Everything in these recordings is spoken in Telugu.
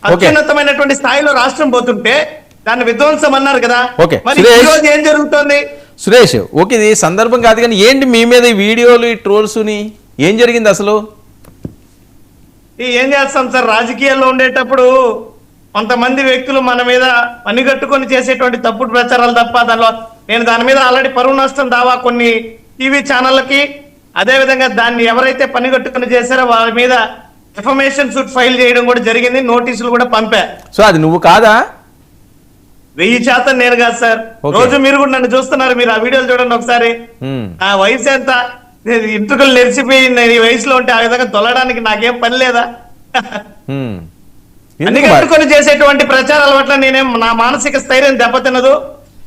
అత్యున్నతమైనటువంటి స్థాయిలో రాష్ట్రం పోతుంటే దాన్ని విధ్వంసం అన్నారు కదా. మరి ఈ రోజు ఏం జరుగుతోంది సురేష్? ఓకే, ఇది సందర్భం కాదు కానీ ఏంటి మీ మీద ఈ వీడియోలు, ఈ ట్రోల్స్ ఏం జరిగింది అసలు? ఏం చేస్తాం సార్, రాజకీయాల్లో ఉండేటప్పుడు కొంతమంది వ్యక్తులు మన మీద పనిగట్టుకొని చేసేటువంటి తప్పుడు ప్రచారాలు తప్ప నేను దాని మీద ఆల్రెడీ పరువు నష్టం దావా కొన్ని టీవీ ఛానళ్ళకి, అదే విధంగా దాన్ని ఎవరైతే పనిగట్టుకొని చేశారో వాళ్ళ మీద డిఫమేషన్ సూట్ ఫైల్ చేయడం కూడా జరిగింది, నోటీసులు కూడా పంపా. సో అది నువ్వు కాదా? 1000% నేను కాదు సార్. రోజు మీరు కూడా నన్ను చూస్తున్నారు, మీరు ఆ వీడియోలు చూడండి ఒకసారి. ఆ వయసు ఎంత, ఇంటుకలు నెరిసిపోయి నేను ఈ వయసులో ఉంటే ఆ విధంగా తొలడానికి నాకేం పని లేదా? అన్ని కట్టుకొని చేసేటువంటి ప్రచారాల పట్ల నా మానసిక స్థైర్యం దెబ్బతిన్నదు.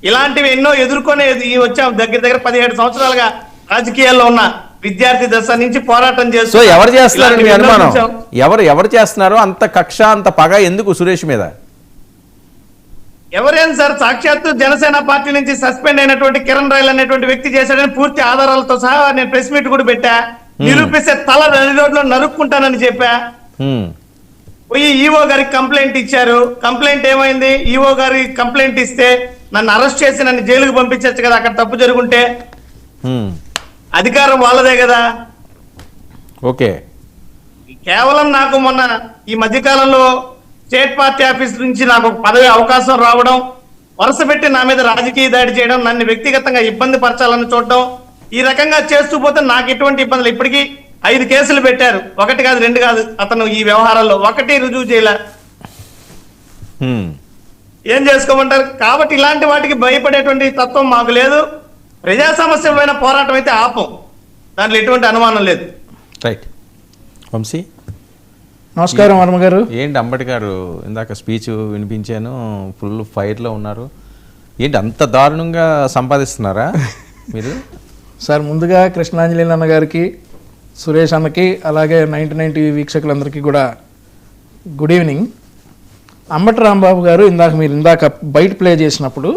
ఇలాంటివి ఎన్నో ఎదుర్కొనే వచ్చాం. దగ్గర 17 సంవత్సరాలుగా రాజకీయాల్లో ఉన్న విద్యార్థి దశ నుంచి పోరాటం చేస్తూ ఎవరు చేస్తున్నారు మీ అనుమానం? ఎవరు చేస్తున్నారు అంత కక్ష, అంత పగ ఎందుకు సురేష్ మీద? ఎవరేం సార్, సాక్షాత్తు జనసేన పార్టీ నుంచి సస్పెండ్ అయినటువంటి కిరణ్ రాయల్ అనేటువంటి వ్యక్తి చేశాడని పూర్తి ఆధారాలతో సహా నేను ప్రెస్ మీట్ కూడా పెట్టా. నిరూపిస్తే తల రోడ్లో నరుక్కుంటానని చెప్పా. పోయి ఈవో గారికి కంప్లైంట్ ఇచ్చారు. కంప్లైంట్ ఏమైంది? ఈవో గారి కంప్లైంట్ ఇస్తే నన్ను అరెస్ట్ చేసి నన్ను జైలుకు పంపించచ్చు కదా అక్కడ తప్పు జరుగుంటే. అధికారం వాళ్ళదే కదా. ఓకే, కేవలం నాకు మొన్న ఈ మధ్యకాలంలో స్టేట్ పార్టీ ఆఫీస్ నుంచి నాకు పదవి అవకాశం రావడం, వరుస పెట్టి నా మీద రాజకీయ దాడి చేయడం, నన్ను వ్యక్తిగతంగా ఇబ్బంది పరచాలని చూడడం, ఈ రకంగా చేస్తూ పోతే నాకు ఎటువంటి ఇబ్బందులు. ఇప్పటికీ 5 కేసులు పెట్టారు, 1 కాదు 2 కాదు. అతను ఈ వ్యవహారాల్లో 1 రుజువు చేయలే. ఏం చేసుకోమంటారు? కాబట్టి ఇలాంటి వాటికి భయపడేటువంటి తత్వం మాకు లేదు. ప్రజా సమస్యలపైన పోరాటం అయితే ఆపం, దాంట్లో ఎటువంటి అనుమానం లేదు. రైట్. వంశీ నమస్కారం వర్మ గారు. ఏంటి అంబటి గారు ఇందాక స్పీచ్ వినిపించాను, ఫుల్ ఫైర్లో ఉన్నారు. ఏంటి అంత దారుణంగా సంపాదిస్తున్నారా మీరు? సార్ ముందుగా కృష్ణాంజలి అన్న గారికి, సురేష్ అన్నకి, అలాగే 99 టీవీ వీక్షకులందరికీ కూడా గుడ్ ఈవినింగ్. అంబటి రాంబాబు గారు మీరు ఇందాక బయట ప్లే చేసినప్పుడు